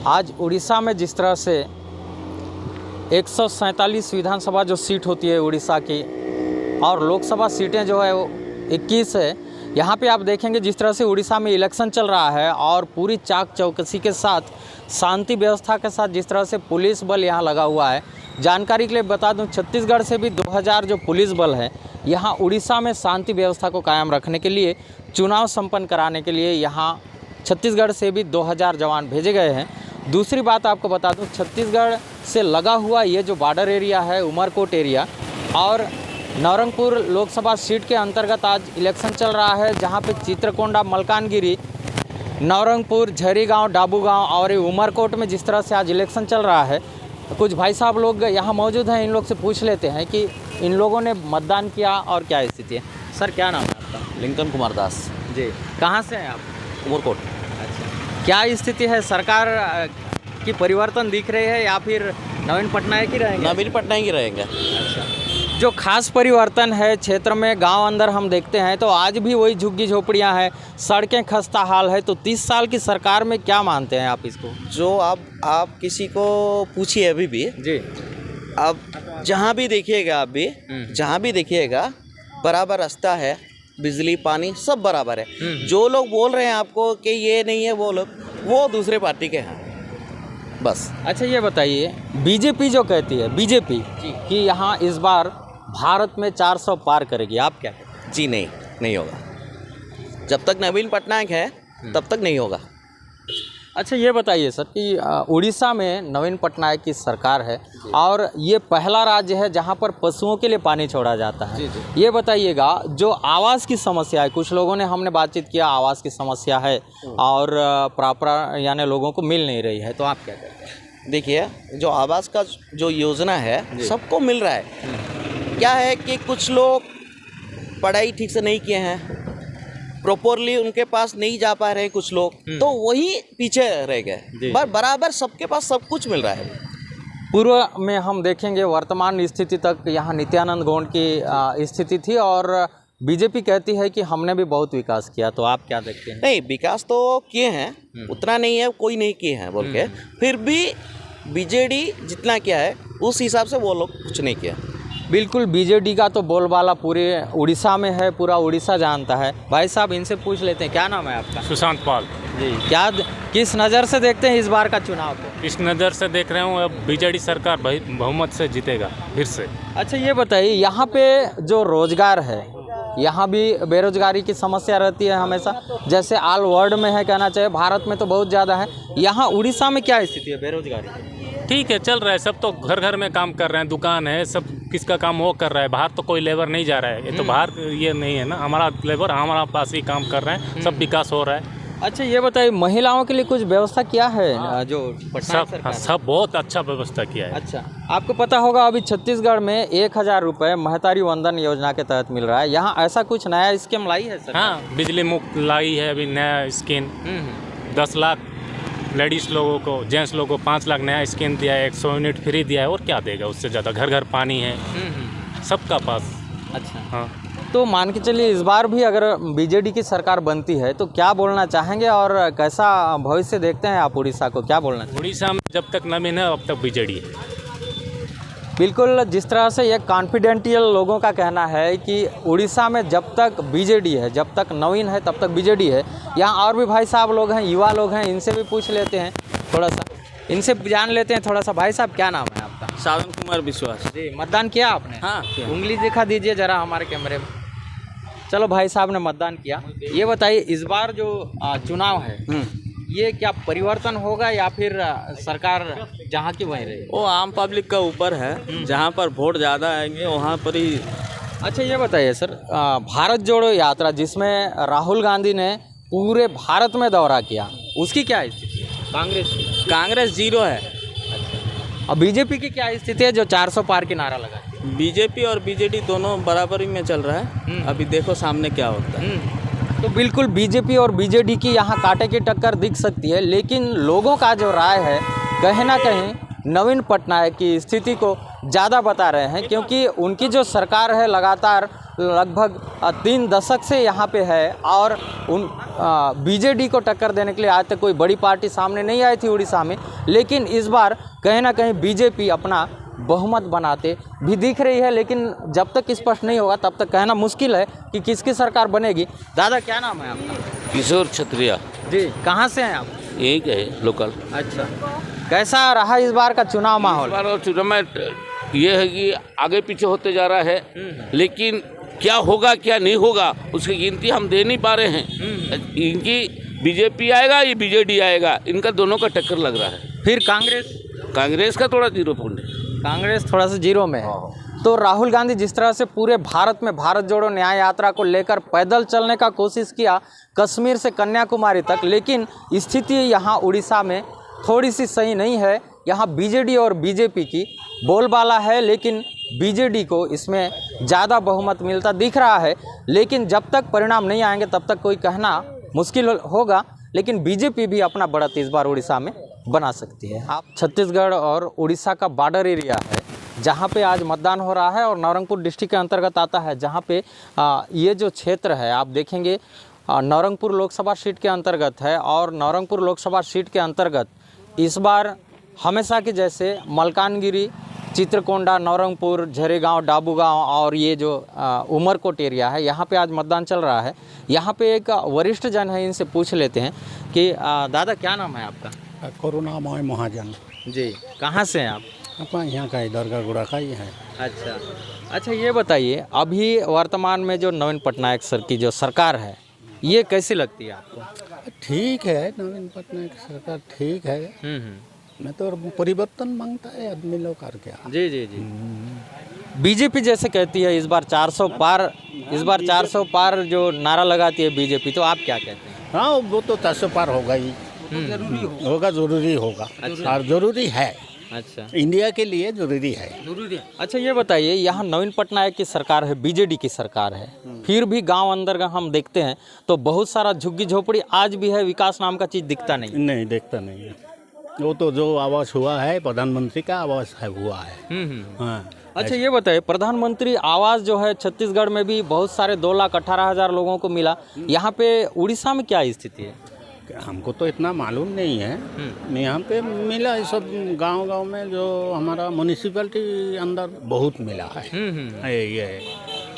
आज उड़ीसा में जिस तरह से 147 विधानसभा जो सीट होती है उड़ीसा की और लोकसभा सीटें जो है वो 21 है। यहाँ पे आप देखेंगे जिस तरह से उड़ीसा में इलेक्शन चल रहा है और पूरी चाक चौकसी के साथ शांति व्यवस्था के साथ जिस तरह से पुलिस बल यहाँ लगा हुआ है। जानकारी के लिए बता दूं, छत्तीसगढ़ से भी 2000 जो पुलिस बल है यहाँ उड़ीसा में शांति व्यवस्था को कायम रखने के लिए, चुनाव संपन्न कराने के लिए यहाँ छत्तीसगढ़ से भी 2000 जवान भेजे गए हैं। दूसरी बात आपको बता दूं, छत्तीसगढ़ से लगा हुआ ये जो बॉर्डर एरिया है उमरकोट एरिया और नवरंगपुर लोकसभा सीट के अंतर्गत आज इलेक्शन चल रहा है, जहां पे चित्रकोंडा, मलकानगिरी, नवरंगपुर, झरी गांव, डाबू गांव और उमरकोट में जिस तरह से आज इलेक्शन चल रहा है। कुछ भाई साहब लोग यहाँ मौजूद हैं, इन लोग से पूछ लेते हैं कि इन लोगों ने मतदान किया और क्या स्थिति है। सर क्या नाम है आपका? लिंकन कुमार दास जी, कहाँ से हैं आप? उमरकोट। अच्छा, क्या स्थिति है? सरकार की परिवर्तन दिख रही है या फिर नवीन पटनायक ही रहेंगे? नवीन पटनायक ही रहेंगे। अच्छा, जो खास परिवर्तन है क्षेत्र में, गांव अंदर हम देखते हैं तो आज भी वही झुग्गी झोपड़ियां हैं, सड़कें खस्ता हाल है। तो 30 साल की सरकार में क्या मानते हैं आप इसको? जो आप किसी को पूछिए अभी भी जी, अब जहाँ भी देखिएगा, आप भी जहाँ भी देखिएगा बराबर रास्ता है, बिजली पानी सब बराबर है। जो लोग बोल रहे हैं आपको कि ये नहीं है, वो लोग वो दूसरे पार्टी के हैं बस। अच्छा ये बताइए, बीजेपी जो कहती है बीजेपी कि यहाँ इस बार भारत में 400 पार करेगी, आप क्या कहते हैं? जी नहीं होगा। जब तक नवीन पटनायक है तब तक नहीं होगा। अच्छा ये बताइए सर कि उड़ीसा में नवीन पटनायक की सरकार है और ये पहला राज्य है जहाँ पर पशुओं के लिए पानी छोड़ा जाता है। जी। ये बताइएगा, जो आवास की समस्या है, कुछ लोगों ने हमने बातचीत किया, आवास की समस्या है और प्रॉपर यानी लोगों को मिल नहीं रही है, तो आप क्या कहते हैं? देखिए, जो आवास का जो योजना है सबको मिल रहा है। क्या है कि कुछ लोग पढ़ाई ठीक से नहीं किए हैं, प्रॉपरली उनके पास नहीं जा पा रहे हैं कुछ लोग, तो वही पीछे रह गए। पर बराबर सबके पास सब कुछ मिल रहा है। पूर्व में हम देखेंगे वर्तमान स्थिति तक यहाँ नित्यानंद गौड़ की स्थिति थी और बीजेपी कहती है कि हमने भी बहुत विकास किया, तो आप क्या देखते हैं? नहीं, विकास तो किए हैं, उतना नहीं है, कोई नहीं किए हैं बोल के, फिर भी बीजेडी जितना किया है उस हिसाब से वो लोग कुछ नहीं किया। बिल्कुल, बीजेडी का तो बोलबाला पूरे उड़ीसा में है, पूरा उड़ीसा जानता है। भाई साहब इनसे पूछ लेते हैं, क्या नाम है आपका? सुशांत पाल जी, क्या किस नज़र से देखते हैं इस बार का चुनाव को? इस नज़र से देख रहे हूँ, अब बीजेडी सरकार बहुमत से जीतेगा फिर से। अच्छा ये बताइए, यहाँ पे जो रोजगार है, यहाँ भी बेरोजगारी की समस्या रहती है हमेशा, जैसे ऑल वर्ल्ड में है कहना चाहिए, भारत में तो बहुत ज़्यादा है। यहाँ उड़ीसा में क्या स्थिति है बेरोजगारी? ठीक है, चल रहा है, सब तो घर घर में काम कर रहे हैं, दुकान है, सब किसका काम वो कर रहा है। बाहर तो कोई लेबर नहीं जा रहा है, ये तो बाहर ये नहीं है ना, हमारा लेबर हमारा पास ही काम कर रहे हैं, सब विकास हो रहा है। अच्छा ये बताइए, महिलाओं के लिए कुछ व्यवस्था किया है जो सब बहुत अच्छा व्यवस्था किया है। अच्छा, आपको पता होगा अभी छत्तीसगढ़ में 1000 रुपये महतारी वंदन योजना के तहत मिल रहा है। यहाँ ऐसा कुछ नया स्कीम लाई है सर? हाँ, बिजली मुफ्त लाई है अभी नया स्कीम। 10 लाख लेडीज़ लोगों को, जेंट्स लोगों को 5 लाख नया स्कीम दिया है, 100 यूनिट फ्री दिया है, और क्या देगा उससे ज़्यादा। घर घर पानी है सबका पास। अच्छा हाँ, तो मान के चलिए इस बार भी अगर बीजेडी की सरकार बनती है तो क्या बोलना चाहेंगे और कैसा भविष्य देखते हैं आप उड़ीसा को, क्या बोलना चाहेंगे? उड़ीसा में जब तक नवीन है अब तक बीजेडी है। बिल्कुल, जिस तरह से ये कॉन्फिडेंशियल लोगों का कहना है कि उड़ीसा में जब तक बीजेडी है, जब तक नवीन है तब तक बीजेडी है। यहाँ और भी भाई साहब लोग हैं, युवा लोग हैं, इनसे भी पूछ लेते हैं, थोड़ा सा इनसे जान लेते हैं थोड़ा सा। भाई साहब क्या नाम है आपका? सावन कुमार विश्वास। जी, मतदान किया आपने? हाँ, उंगली दिखा दीजिए जरा हमारे कैमरे में। चलो, भाई साहब ने मतदान किया। ये बताइए, इस बार जो चुनाव है ये क्या परिवर्तन होगा या फिर सरकार जहाँ की वहीं रहेगी? वो आम पब्लिक का ऊपर है, जहाँ पर वोट ज़्यादा आएंगे वहाँ पर ही। अच्छा ये बताइए सर, भारत जोड़ो यात्रा जिसमें राहुल गांधी ने पूरे भारत में दौरा किया, उसकी क्या स्थिति है? कांग्रेस 0 है। और बीजेपी की क्या स्थिति है जो 400 पार की नारा लगा? बीजेपी और बीजेडी दोनों बराबरी में चल रहा है। अभी देखो सामने क्या होता है। तो बिल्कुल बीजेपी और बीजेडी की यहाँ कांटे की टक्कर दिख सकती है, लेकिन लोगों का जो राय है कहीं ना कहीं नवीन पटनायक की स्थिति को ज़्यादा बता रहे हैं, क्योंकि उनकी जो सरकार है लगातार लगभग 3 दशक से यहाँ पे है और उन बीजेडी को टक्कर देने के लिए आज तक कोई बड़ी पार्टी सामने नहीं आई थी उड़ीसा में, लेकिन इस बार कहीं ना कहीं बीजेपी अपना बहुमत बनाते भी दिख रही है। लेकिन जब तक स्पष्ट नहीं होगा तब तक कहना मुश्किल है कि किसकी सरकार बनेगी। दादा क्या नाम है आपका? किशोर क्षत्रिया। जी, कहाँ से हैं आप? यही का है लोकल। अच्छा, कैसा रहा इस बार का चुनाव माहौल? इस बार और चुनाव में ये है कि आगे पीछे होते जा रहा है, लेकिन क्या होगा क्या नहीं होगा उसकी गिनती हम दे नहीं पा रहे हैं। इनकी बीजेपी आएगा या बीजेडी आएगा, इनका दोनों का टक्कर लग रहा है। फिर कांग्रेस का थोड़ा 0 पॉइंट है। कांग्रेस थोड़ा सा 0 में है। तो राहुल गांधी जिस तरह से पूरे भारत में भारत जोड़ो न्याय यात्रा को लेकर पैदल चलने का कोशिश किया कश्मीर से कन्याकुमारी तक, लेकिन स्थिति यहाँ उड़ीसा में थोड़ी सी सही नहीं है। यहाँ बीजेडी और बीजेपी की बोलबाला है, लेकिन बीजेडी को इसमें ज़्यादा बहुमत मिलता दिख रहा है। लेकिन जब तक परिणाम नहीं आएंगे तब तक कोई कहना मुश्किल होगा। लेकिन बीजेपी भी अपना बढ़त इस बार उड़ीसा में बना सकती है। आप छत्तीसगढ़ और उड़ीसा का बॉर्डर एरिया है जहाँ पे आज मतदान हो रहा है और नवरंगपुर डिस्ट्रिक्ट के अंतर्गत आता है, जहाँ पे ये जो क्षेत्र है आप देखेंगे नवरंगपुर लोकसभा सीट के अंतर्गत है। और नवरंगपुर लोकसभा सीट के अंतर्गत इस बार हमेशा की जैसे मलकानगिरी, चित्रकोंडा, नवरंगपुर, झरेगांव, डाबूगांव और ये जो उमरकोट एरिया है यहाँ पे आज मतदान चल रहा है। यहाँ पे एक वरिष्ठ जन है, इनसे पूछ लेते हैं कि दादा क्या नाम है आपका? करुणामय महाजन। जी, कहाँ से हैं आप? अपना यहाँ का ही दरगाह का ही है। अच्छा, ये बताइए अभी वर्तमान में जो नवीन पटनायक सर की जो सरकार है ये कैसी लगती है आपको? ठीक है, नवीन पटनायक की सरकार ठीक है। मैं तो परिवर्तन मांगता है आदमी लोग कर क्या। जी। बीजेपी जैसे कहती है इस बार 400 पार जो नारा लगाती है बीजेपी, तो आप क्या कहते हैं? हाँ, वो तो 400 पार होगा ही, जरूरी होगा। अच्छा। और जरूरी है। अच्छा, इंडिया के लिए जरूरी है। अच्छा ये बताइए यहाँ नवीन पटनायक की सरकार है, बीजेडी की सरकार है, फिर भी गांव अंदर हम देखते हैं तो बहुत सारा झुग्गी झोपड़ी आज भी है, विकास नाम का चीज़ दिखता नहीं देखता नहीं है। वो तो जो आवास हुआ है प्रधानमंत्री का आवास है हुआ है। हाँ। अच्छा ये बताइए प्रधानमंत्री आवास जो है छत्तीसगढ़ में भी बहुत सारे 2,18,000 लोगों को मिला, यहाँ पे उड़ीसा में क्या स्थिति है? हमको तो इतना मालूम नहीं है। यहाँ पे मिला ये सब गांव में, जो हमारा म्यूनिसिपैलिटी अंदर बहुत मिला है। ये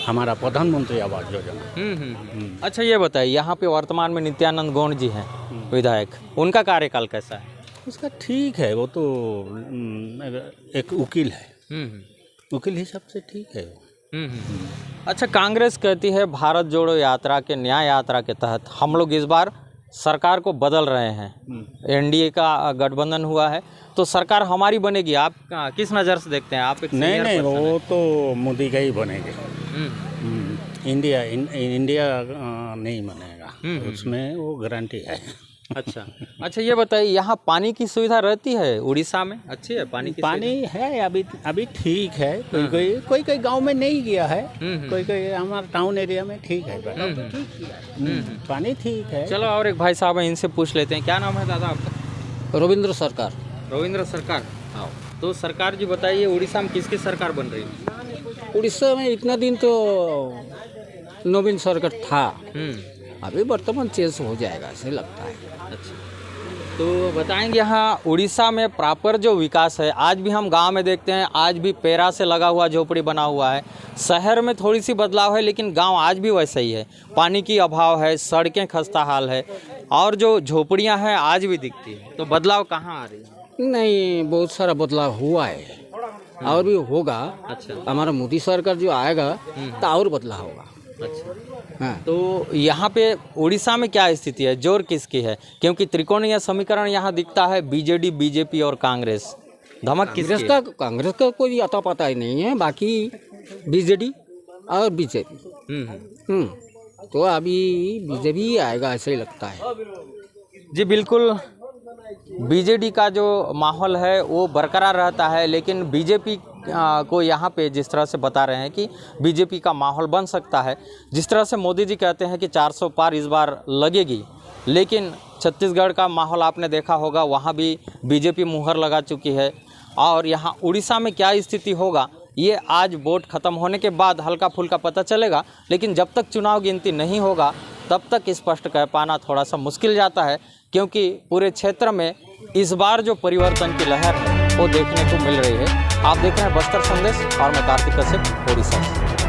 हमारा प्रधानमंत्री आवास योजना। अच्छा ये बताइए यहाँ पे वर्तमान में नित्यानंद गौड़ जी हैं विधायक, उनका कार्यकाल कैसा है? उसका ठीक है, वो तो एक वकील है, वकील हिसाब से ठीक है वो। अच्छा, कांग्रेस कहती है भारत जोड़ो यात्रा के न्याय यात्रा के तहत हम लोग इस बार सरकार को बदल रहे हैं। एनडीए का गठबंधन हुआ है तो सरकार हमारी बनेगी। आप किस नज़र से देखते हैं? आप एक नहीं, वो तो मोदी का ही बनेगा। इंडिया नहीं बनेगा, उसमें वो गारंटी है। अच्छा ये बताइए यहाँ पानी की सुविधा रहती है उड़ीसा में? अच्छी है पानी की? पानी है अभी ठीक है। कोई गांव में नहीं गया है, कोई हमारे टाउन एरिया में ठीक है। पानी ठीक है। चलो और एक भाई साहब हैं, इनसे पूछ लेते हैं। क्या नाम है दादा आपका? रविंद्र सरकार। रविंद्र सरकार। हाँ, तो सरकार जी बताइए उड़ीसा में किसकी सरकार बन रही है? उड़ीसा में इतना दिन तो नवीन सरकार था, अभी वर्तमान चेंज हो जाएगा ऐसे लगता है। अच्छा, तो बताएंगे यहाँ उड़ीसा में प्रॉपर जो विकास है, आज भी हम गांव में देखते हैं, आज भी पेरा से लगा हुआ झोपड़ी बना हुआ है। शहर में थोड़ी सी बदलाव है लेकिन गांव आज भी वैसा ही है। पानी की अभाव है, सड़कें खस्ता हाल है और जो झोपड़ियाँ हैं आज भी दिखती है। तो बदलाव कहाँ आ रही है? नहीं, बहुत सारा बदलाव हुआ है और भी होगा। अच्छा, हमारा मोदी सरकार जो आएगा तो और बदलाव होगा। अच्छा हाँ। तो यहाँ पे उड़ीसा में क्या स्थिति है, जोर किसकी है? क्योंकि त्रिकोणीय समीकरण यहाँ दिखता है बीजेडी, बीजेपी और कांग्रेस। धमक किसकी है? कांग्रेस का कोई अता पता ही नहीं है, बाकी बीजेडी और बीजेपी। तो अभी बीजेपी आएगा ऐसे ही लगता है। जी बिल्कुल, बीजेडी का जो माहौल है वो बरकरार रहता है, लेकिन बीजेपी को यहाँ पे जिस तरह से बता रहे हैं कि बीजेपी का माहौल बन सकता है, जिस तरह से मोदी जी कहते हैं कि 400 पार इस बार लगेगी, लेकिन छत्तीसगढ़ का माहौल आपने देखा होगा, वहाँ भी बीजेपी मुहर लगा चुकी है। और यहाँ उड़ीसा में क्या स्थिति होगा ये आज वोट खत्म होने के बाद हल्का फुल्का पता चलेगा, लेकिन जब तक चुनाव गिनती नहीं होगा तब तक स्पष्ट कह पाना थोड़ा सा मुश्किल जाता है, क्योंकि पूरे क्षेत्र में इस बार जो परिवर्तन की लहर है वो देखने को मिल रही है। आप देख रहे हैं बस्तर संदेश और मैं कार्तिक कश्यप, ओडिशा से।